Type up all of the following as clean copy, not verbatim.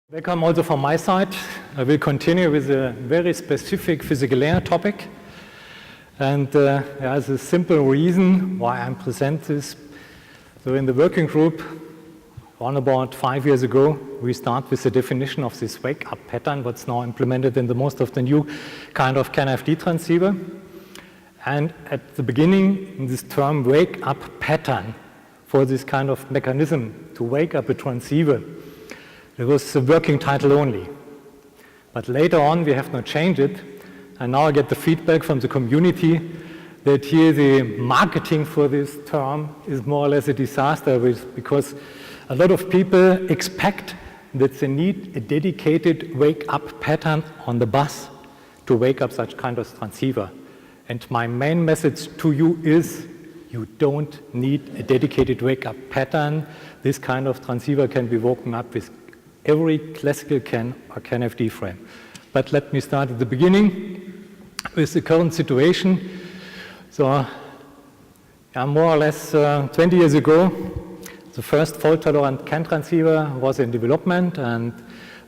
Welcome also from my side. I will continue with a very specific physical layer topic. And there's a simple reason why I present this. So in the working group, around about 5 years ago, we start with the definition of this wake-up pattern, what's now implemented in the most of the new kind of CAN-FD transceiver. And at the beginning, this term wake-up pattern for this kind of mechanism to wake up a transceiver, it was the working title only. But later on, we have not changed it. And now I get the feedback from the community that here the marketing for this term is more or less a disaster because a lot of people expect that they need a dedicated wake-up pattern on the bus to wake up such kind of transceiver. And my main message to you is you don't need a dedicated wake-up pattern. This kind of transceiver can be woken up with every classical CAN or CAN-FD frame. But let me start at the beginning with the current situation. So more or less 20 years ago, the first fault-tolerant CAN transceiver was in development, and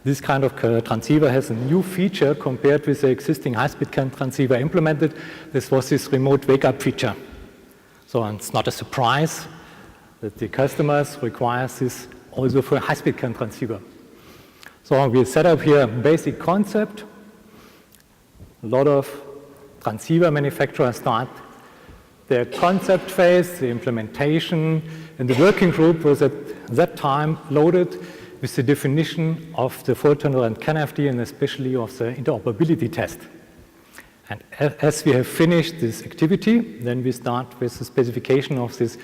this kind of transceiver has a new feature compared with the existing high-speed CAN transceiver implemented. This was this remote wake-up feature. So it's not a surprise that the customers require this also for a high-speed CAN transceiver. So we set up here a basic concept. A lot of transceiver manufacturers start their concept phase, the implementation, and the working group was at that time loaded with the definition of the fault-tolerant CAN-FD and especially of the interoperability test. And as we have finished this activity, then we start with the specification of this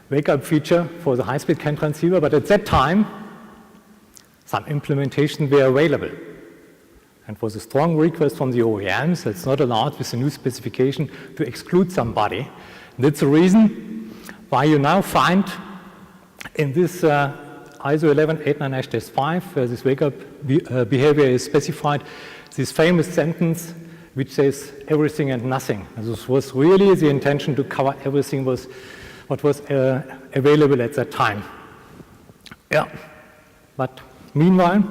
wake-up feature for the high-speed CAN transceiver. But at that time, some implementations were available. And was a strong request from the OEMs that's not allowed with the new specification to exclude somebody. And that's the reason why you now find in this ISO 11899-5, where this wake-up behavior is specified, this famous sentence which says everything and nothing. And this was really the intention to cover everything what was available at that time. Yeah, but meanwhile,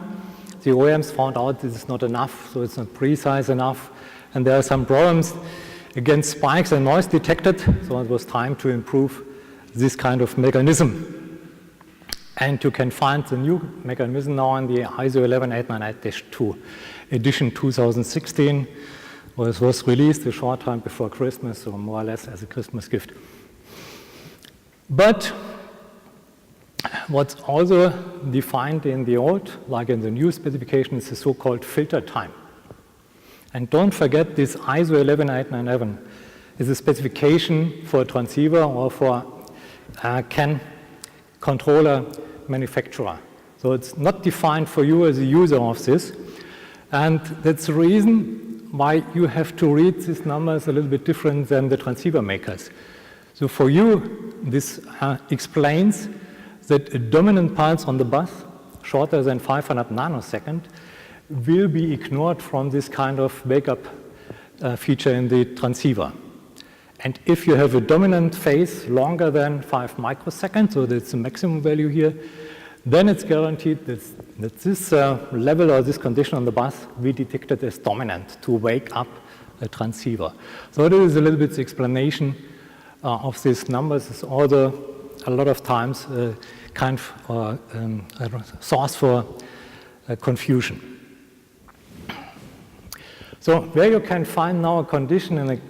the OEMs found out this is not enough, so it's not precise enough, and there are some problems against spikes and noise detected, so it was time to improve this kind of mechanism. And you can find the new mechanism now in the ISO 11898-2 edition 2016, where it was released a short time before Christmas, or more or less as a Christmas gift. But what's also defined in the old, like in the new specification, is the so-called filter time. And don't forget this ISO 11897 is a specification for a transceiver or for a CAN controller manufacturer. So it's not defined for you as a user of this. And that's the reason why you have to read these numbers a little bit different than the transceiver makers. So for you, this explains that a dominant pulse on the bus, shorter than 500 nanosecond, will be ignored from this kind of wake-up feature in the transceiver. And if you have a dominant phase longer than 5 microseconds, so that's the maximum value here, then it's guaranteed that this level or this condition on the bus will be detected as dominant to wake up a transceiver. So this is a little bit the explanation of these numbers. It's also a lot of times kind of a source for confusion. So where you can find now a condition in a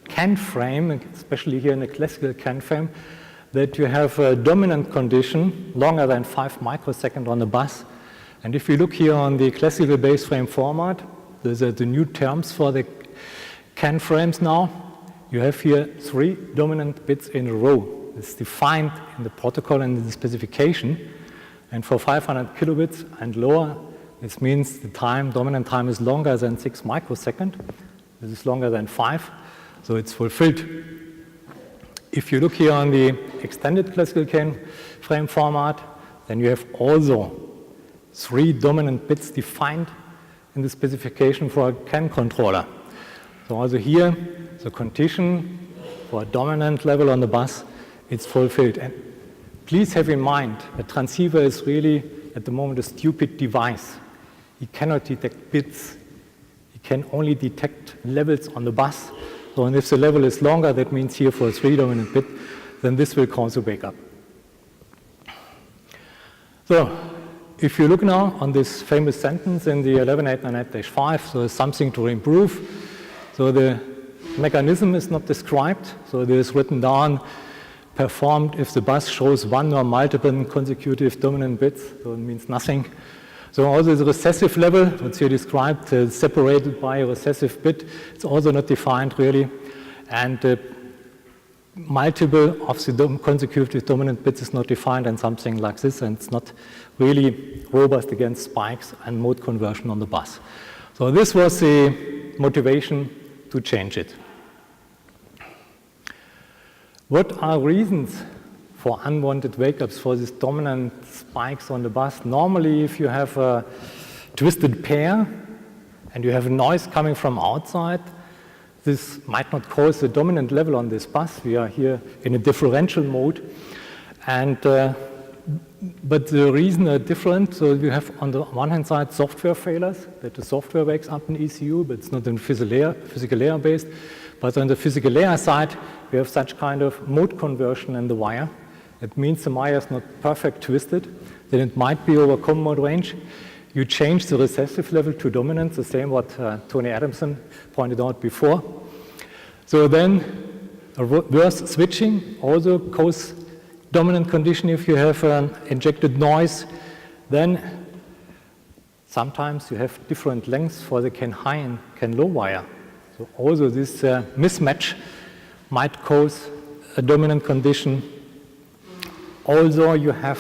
CAN frame, especially here in a classical CAN frame, that you have a dominant condition longer than 5 microseconds on the bus. And if you look here on the classical base frame format, those are the new terms for the CAN frames now. You have here 3 dominant bits in a row. It's defined in the protocol and in the specification. And for 500 kilobits and lower, this means the dominant time is longer than 6 microseconds. This is longer than 5, so it's fulfilled. If you look here on the extended classical CAN frame format, then you have also 3 dominant bits defined in the specification for a CAN controller. So also here, the condition for a dominant level on the bus, it's fulfilled. And please have in mind, a transceiver is really at the moment a stupid device. He cannot detect bits. He can only detect levels on the bus. So and if the level is longer, that means here for a 3 dominant bit, then this will cause a wake up. So if you look now on this famous sentence in the 11898-5, so there's something to improve. So the mechanism is not described. So it is written down, performed if the bus shows one or multiple consecutive dominant bits. So it means nothing. So also the recessive level, what's here described, separated by a recessive bit, it's also not defined really. And multiple of the consecutive dominant bits is not defined and something like this, and it's not really robust against spikes and mode conversion on the bus. So this was the motivation to change it. What are reasons for unwanted wake-ups for these dominant spikes on the bus? Normally, if you have a twisted pair and you have noise coming from outside, this might not cause the dominant level on this bus. We are here in a differential mode. And, but the reasons are different. So you have on the one hand side software failures, that the software wakes up in ECU, but it's not in physical layer based. But on the physical layer side, we have such kind of mode conversion in the wire. It means the wire is not perfect twisted, then it might be over common mode range. You change the recessive level to dominant, the same what Tony Adamson pointed out before. So then a reverse switching also causes dominant condition if you have injected noise. Then sometimes you have different lengths for the CAN high and CAN low wire. So also this mismatch might cause a dominant condition. Also you have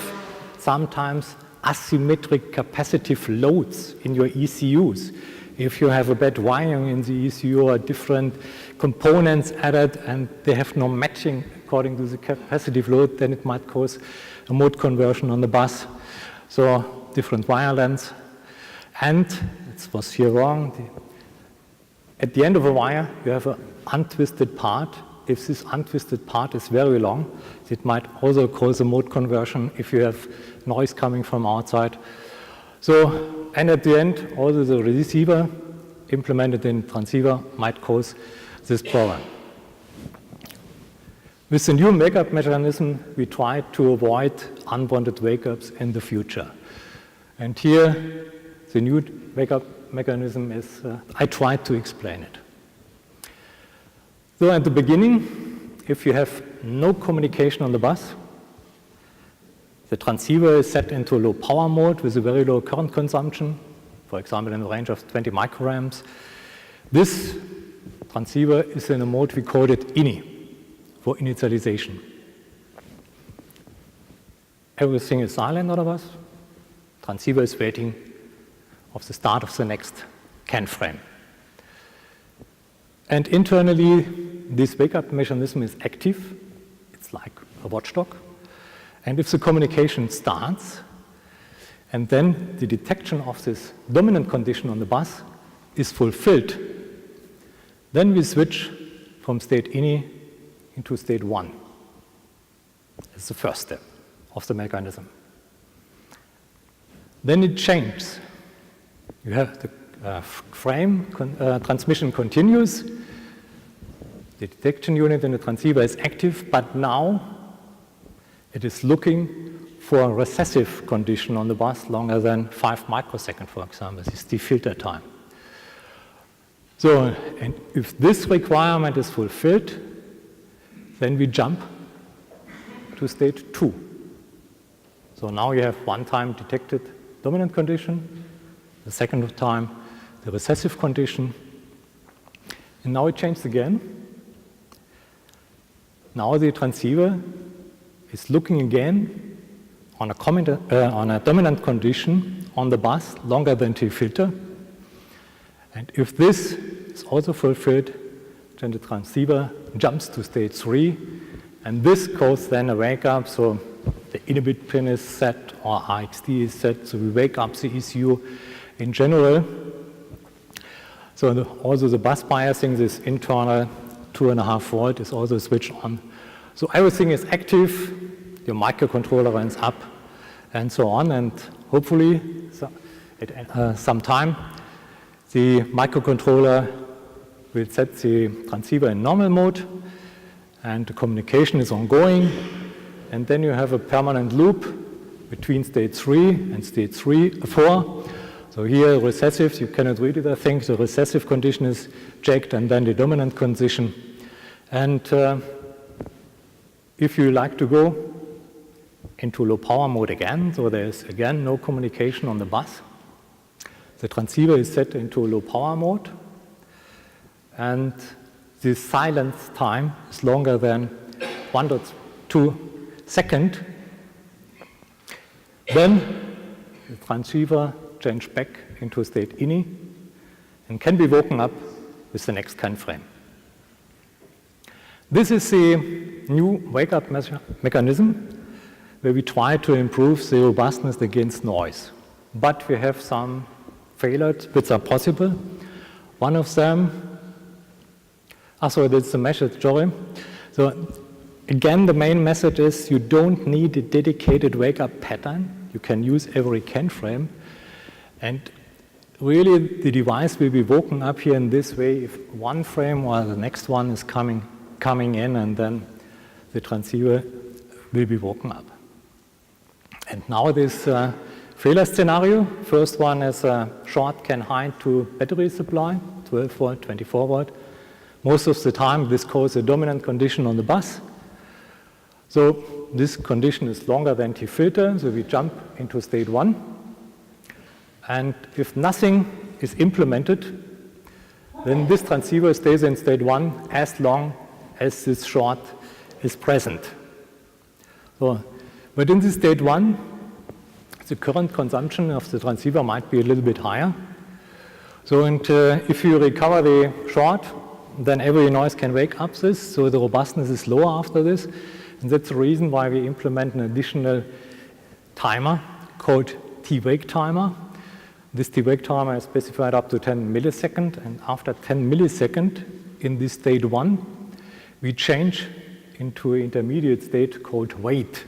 sometimes asymmetric capacitive loads in your ECUs. If you have a bad wiring in the ECU or different components added and they have no matching according to the capacitive load, then it might cause a mode conversion on the bus. So different wire lengths. And it was here wrong. At the end of a wire, you have an untwisted part. If this untwisted part is very long, it might also cause a mode conversion if you have noise coming from outside. So, and at the end, also the receiver implemented in transceiver might cause this problem. With the new wake-up mechanism, we try to avoid unwanted wake-ups in the future. And here, the new wake-up mechanism is, I tried to explain it. So at the beginning, if you have no communication on the bus, the transceiver is set into low power mode with a very low current consumption, for example, in the range of 20 microamps. This transceiver is in a mode, we call it INI, for initialization. Everything is silent on the bus. Transceiver is waiting of the start of the next CAN frame. And internally, this wake-up mechanism is active. It's like a watchdog. And if the communication starts, and then the detection of this dominant condition on the bus is fulfilled, then we switch from state INI into state 1. That's the first step of the mechanism. Then it changes. You have the frame transmission continues. The detection unit in the transceiver is active, but now it is looking for a recessive condition on the bus longer than 5 microseconds, for example. This is the filter time. So, and if this requirement is fulfilled, then we jump to state 2. So now you have one time detected dominant condition, the second time the recessive condition, and now it changes again. Now the transceiver is looking again on a dominant condition on the bus longer than T filter. And if this is also fulfilled, then the transceiver jumps to state 3, and this causes then a wake up. So the inhibit pin is set or RxD is set, so we wake up the ECU in general. So also the bus biasing, this internal 2.5 volt is also switched on. So everything is active, your microcontroller runs up, and so on. And hopefully, at some time, the microcontroller will set the transceiver in normal mode, and the communication is ongoing. And then you have a permanent loop between state 3 and state 4. So here, recessive, you cannot read it, I think. The recessive condition is checked, and then the dominant condition. And if you like to go into low power mode again, so there's again no communication on the bus, the transceiver is set into low power mode, and the silence time is longer than 1.2 seconds. Then the transceiver changes back into state ini and can be woken up with the next time frame. This is the new wake-up mechanism where we try to improve the robustness against noise. But we have some failures which are possible. One of them, so that's the message, sorry. So again, the main message is you don't need a dedicated wake-up pattern. You can use every CAN frame. And really, the device will be woken up here in this way if one frame or the next one is coming in, and then the transceiver will be woken up. And now this failure scenario. First one is a short CAN high to battery supply, 12 volt, 24 volt. Most of the time, this causes a dominant condition on the bus. So this condition is longer than T-filter, so we jump into state 1. And if nothing is implemented, then this transceiver stays in state 1 as long as this short is present. So, but in this state 1, the current consumption of the transceiver might be a little bit higher. So, and if you recover the short, then every noise can wake up this, so the robustness is lower after this. And that's the reason why we implement an additional timer called T-wake timer. This T-wake timer is specified up to 10 milliseconds, and after 10 milliseconds in this state 1, we change into an intermediate state called wait.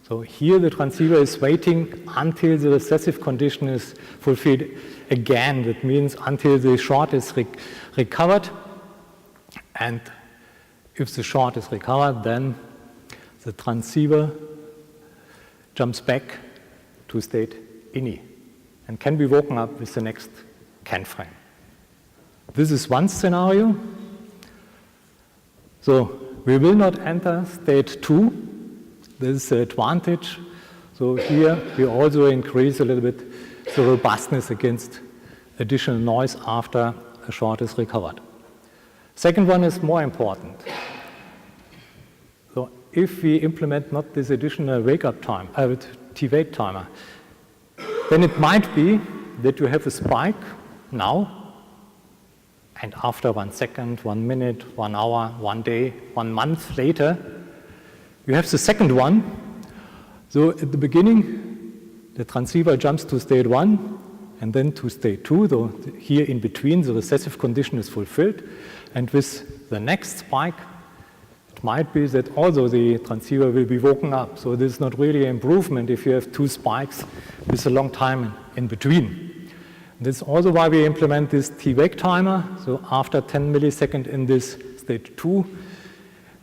So here the transceiver is waiting until the recessive condition is fulfilled again. That means until the short is recovered. And if the short is recovered, then the transceiver jumps back to state ini and can be woken up with the next CAN frame. This is one scenario. So we will not enter state 2. This is the advantage. So here we also increase a little bit the robustness against additional noise after a short is recovered. Second one is more important. So if we implement not this additional wake-up time, T-wake timer, then it might be that you have a spike now, and after 1 second, 1 minute, 1 hour, 1 day, 1 month later, you have the second one. So at the beginning, the transceiver jumps to state 1 and then to state 2. So here in between, the recessive condition is fulfilled. And with the next spike, it might be that also the transceiver will be woken up. So this is not really an improvement if you have 2 spikes with a long time in between. This is also why we implement this T-wake timer. So after 10 milliseconds in this state 2,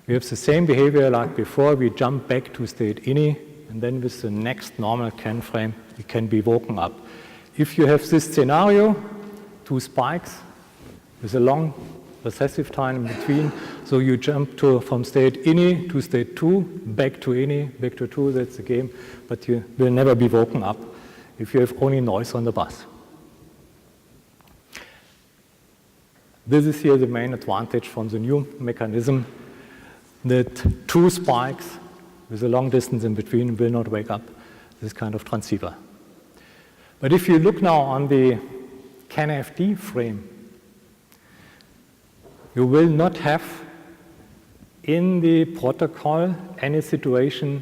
we have the same behavior like before. We jump back to state ini, and then with the next normal CAN frame, we can be woken up. If you have this scenario, 2 spikes with a long recessive time in between, so you jump from state ini to state 2, back to ini, back to 2, that's the game, but you will never be woken up if you have only noise on the bus. This is here the main advantage from the new mechanism, that 2 spikes with a long distance in between will not wake up this kind of transceiver. But if you look now on the CAN-FD frame, you will not have in the protocol any situation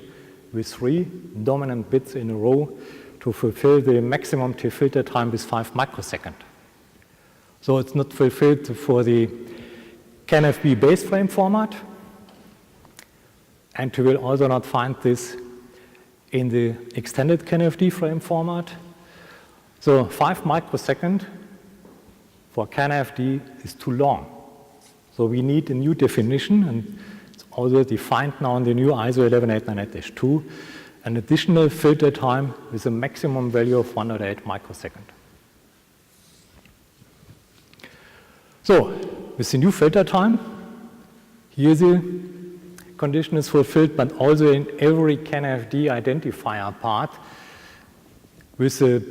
with 3 dominant bits in a row to fulfill the maximum T-filter time with 5 microseconds. So it's not fulfilled for the CAN-FD base frame format. And you will also not find this in the extended CAN-FD frame format. So 5 microsecond for CAN-FD is too long. So we need a new definition, and it's also defined now in the new ISO 11898-2, an additional filter time with a maximum value of 108 microsecond. So with the new filter time, here the condition is fulfilled, but also in every CAN-FD identifier part with a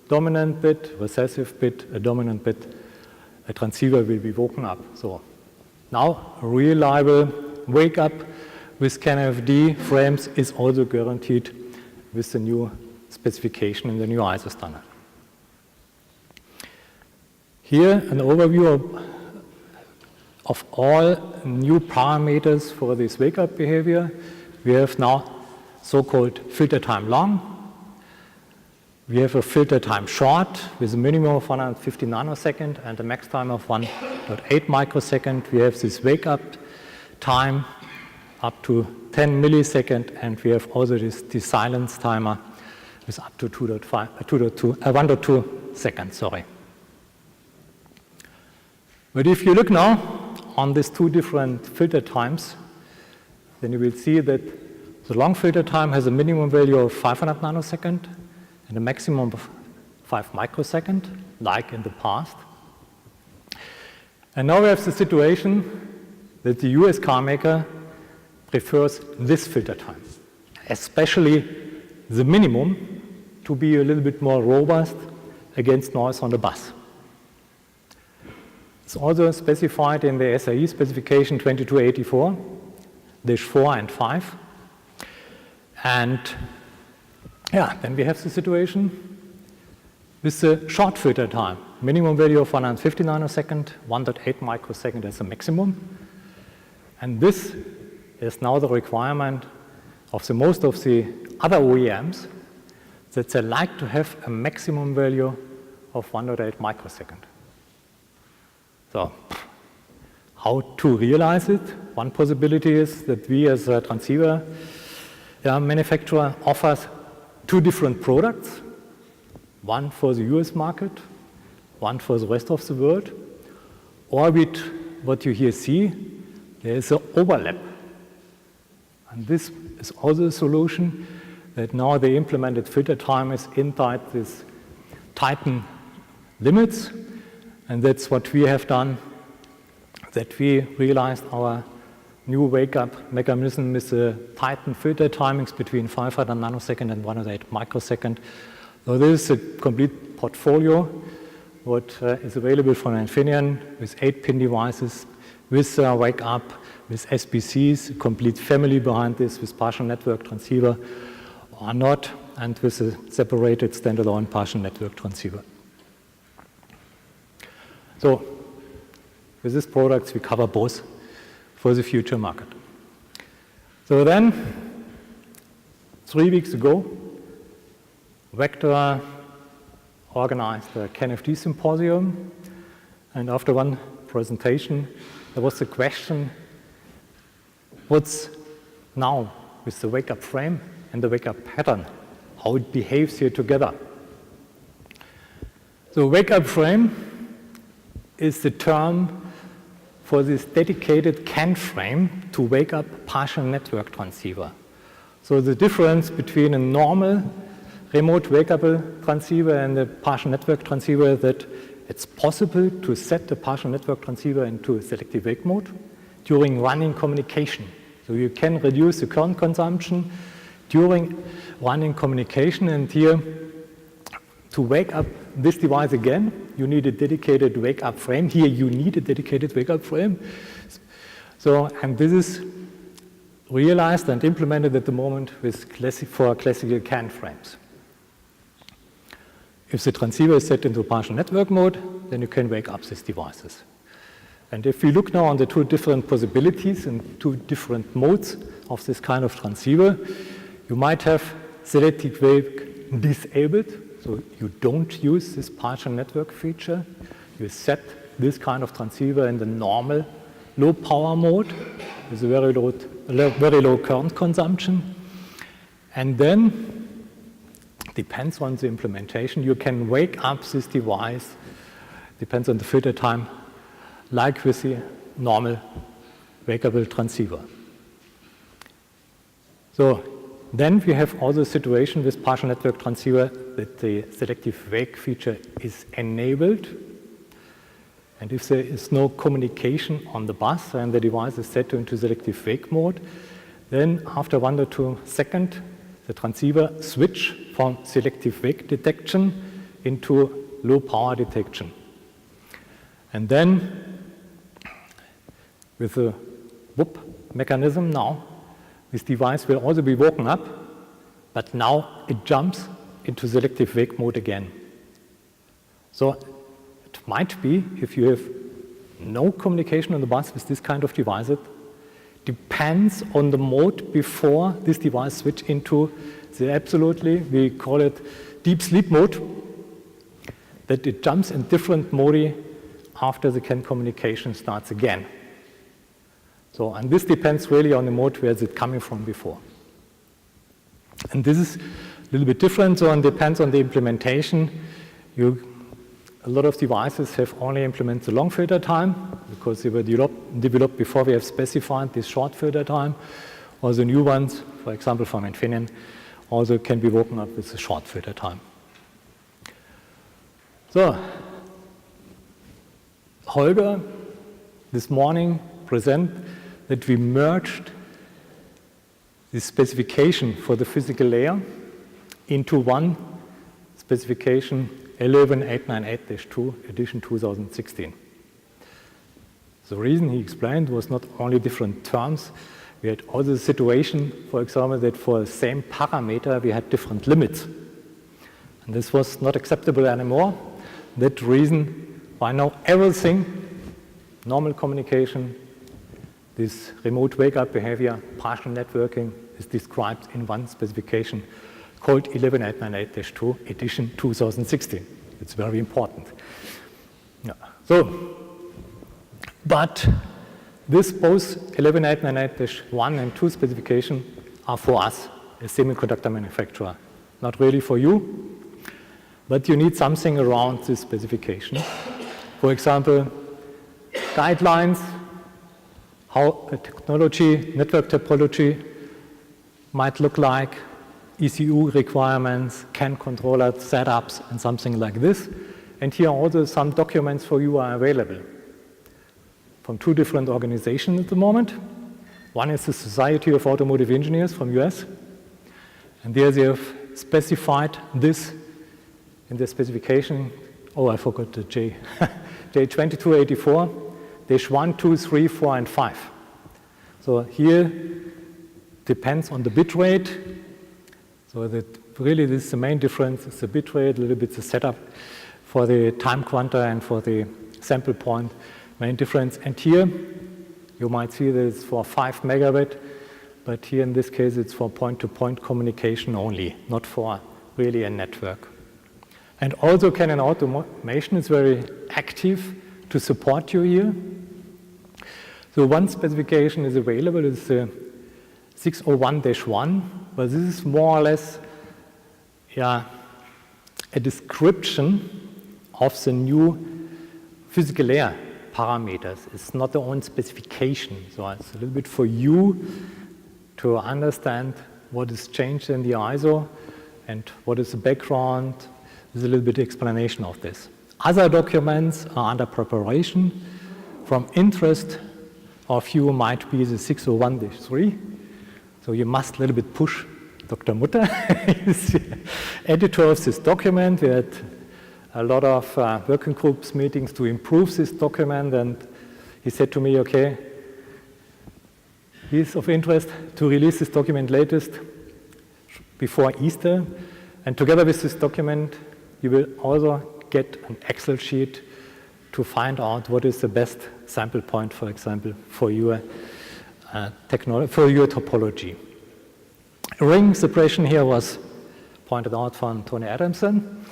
dominant bit, recessive bit, a dominant bit, a transceiver will be woken up. So now a reliable wake up with CAN-FD frames is also guaranteed with the new specification in the new ISO standard. Here an overview of all new parameters for this wake up behavior. We have now so-called filter time long. We have a filter time short with a minimum of 150 nanosecond and a max time of 1.8 microsecond. We have this wake up time up to 10 millisecond, and we have also this silence timer with up to 1.2 seconds. Sorry. But if you look now on these two different filter times, then you will see that the long filter time has a minimum value of 500 nanosecond and a maximum of 5 microsecond, like in the past. And now we have the situation that the US car maker prefers this filter time, especially the minimum, to be a little bit more robust against noise on the bus. It's also specified in the SAE specification 2284-4 and 5. And yeah, then we have the situation with the short filter time, minimum value of 150 nanosecond, 1.8 microsecond as a maximum. And this is now the requirement of the most of the other OEMs, that they like to have a maximum value of 1.8 microsecond. So how to realize it? One possibility is that we as a transceiver manufacturer offers two different products, one for the US market, one for the rest of the world, or with what you here see, there is an overlap. And this is also a solution that now the implemented filter time is inside this Titan limits, and that's what we have done, that we realized our new wake-up mechanism with the Titan filter timings between 500 nanosecond and 1.8 microsecond. So this is a complete portfolio, what is available from Infineon with 8-pin devices, with wake-up, with SBCs, a complete family behind this, with partial network transceiver or not, and with a separated standalone partial network transceiver. So with these products, we cover both for the future market. So then, 3 weeks ago, Vector organized a CAN-FD symposium, and after one presentation, there was the question, what's now with the wake-up frame and the wake-up pattern, how it behaves here together. So wake-up frame is the term for this dedicated CAN frame to wake up partial network transceiver. So the difference between a normal remote wakeable transceiver and a partial network transceiver is that it's possible to set the partial network transceiver into a selective wake mode during running communication. So you can reduce the current consumption during running communication, and here to wake up this device again, you need a dedicated wake-up frame. Here you need a dedicated wake-up frame. So, and this is realized and implemented at the moment with for classical CAN frames. If the transceiver is set into partial network mode, then you can wake up these devices. And if we look now on the two different possibilities and two different modes of this kind of transceiver, you might have selective wake disabled, so you don't use this partial network feature. You set this kind of transceiver in the normal low power mode with a very low current consumption. And then, depends on the implementation, you can wake up this device, depends on the filter time, like with the normal wakeable transceiver. So then we have also a situation with partial network transceiver that the selective wake feature is enabled. And if there is no communication on the bus and the device is set into selective wake mode, then after 1 or 2 seconds, the transceiver switch from selective wake detection into low power detection. And then with the whoop mechanism now, this device will also be woken up, but now it jumps into selective wake mode again. So it might be, if you have no communication on the bus with this kind of device, it depends on the mode before this device switch into the absolutely, we call it deep sleep mode, that it jumps in different modi after the CAN communication starts again. So, and this depends really on the mode where it's coming from before. And this is a little bit different, so it depends on the implementation. A lot of devices have only implemented the long filter time because they were developed before we have specified this short filter time. Or the new ones, for example from Infineon, also can be woken up with the short filter time. So, Holger this morning presented that we merged the specification for the physical layer into one specification 11898-2 edition 2016. The reason he explained was not only different terms, we had also the situation, for example, that for the same parameter we had different limits. And this was not acceptable anymore. That reason why now everything, normal communication, this remote wake-up behavior, partial networking is described in one specification called 11898-2 edition 2016. It's very important. Yeah. So, but this both 11898-1 and 2 specification are for us, a semiconductor manufacturer. Not really for you, but you need something around this specification. For example, guidelines, how a technology, network topology might look like, ECU requirements, CAN controller setups, and something like this. And here also some documents for you are available from 2 different organizations at the moment. One is the Society of Automotive Engineers from US, and there they have specified this in the specification. Oh, I forgot the J. J2284, dash 1, 2, 3, 4, and 5. So here depends on the bit rate. So that really this is the main difference, is the bit rate, a little bit the setup for the time quanta and for the sample point, main difference. And here you might see that it's for 5 megabit, but here in this case it's for point-to-point communication only, not for really a network. And also Canon Automation is very active to support you here. So one specification is available, it's the 601-1, but this is more or less a description of the new physical layer parameters. It's not the own specification, so it's a little bit for you to understand what is changed in the ISO and what is the background. There's a little bit of explanation of this. Other documents are under preparation. From interest of you might be the 601-3. So you must a little bit push Dr. Mutter, he's the editor of this document. We had a lot of working groups meetings to improve this document, and he said to me, okay, he's of interest to release this document latest before Easter, and together with this document, you will also get an Excel sheet to find out what is the best sample point, for example, for your for your topology. Ring separation here was pointed out from Tony Adamson.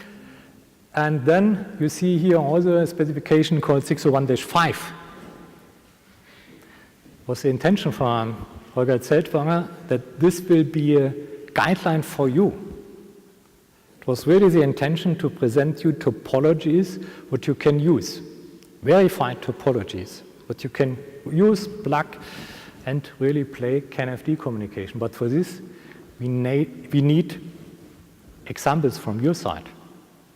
And then you see here also a specification called 601-5. Was the intention from Holger Zeltwanger that this will be a guideline for you. It was really the intention to present you topologies what you can use, verified topologies, what you can use, plug, and really play CAN-FD communication. But for this, we need examples from your side.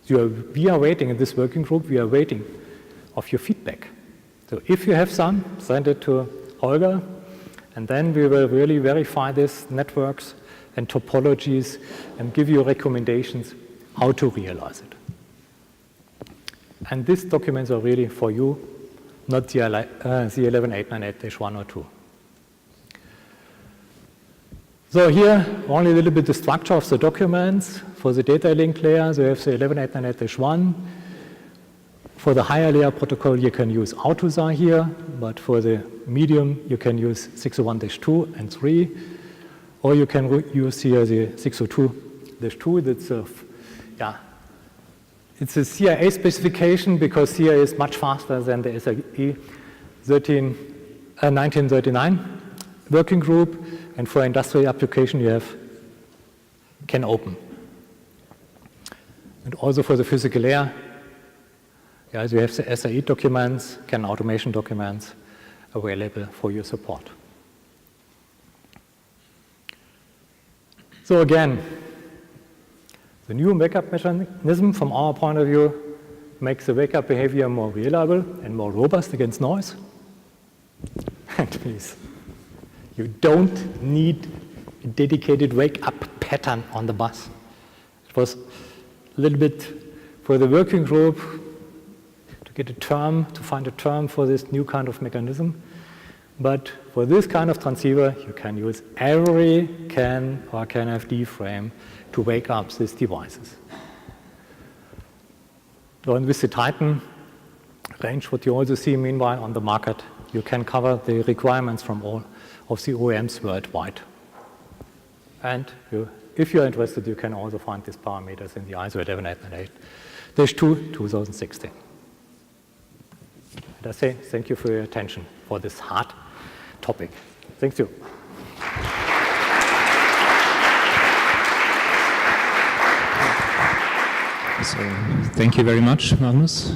We are waiting in this working group, we are waiting of your feedback. So if you have some, send it to Holger, and then we will really verify these networks and topologies and give you recommendations how to realize it. And these documents are really for you, not the 11898-1 or 2. So here, only a little bit the structure of the documents. For the data link layer, so you have the 11898-1. For the higher layer protocol, you can use AutoSAR here, but for the medium, you can use 601-2 and 3, or you can use here the 602-2. That's it's a CIA specification because CIA is much faster than the SAE 1939 working group, and for industrial application, you have CAN Open. And also for the physical layer, so you have the SAE documents, CAN automation documents available for your support. So again, the new wake-up mechanism from our point of view makes the wake-up behavior more reliable and more robust against noise. And please, you don't need a dedicated wake-up pattern on the bus. It was a little bit for the working group to get a term, to find a term for this new kind of mechanism. But for this kind of transceiver, you can use every CAN or CAN-FD frame to wake up these devices. So and with the Titan range, what you also see meanwhile on the market, you can cover the requirements from all of the OEMs worldwide. And if you're interested, you can also find these parameters in the ISO 11898-2 2016. And I say thank you for your attention for this hard topic. Thank you. So, thank you very much, Magnus.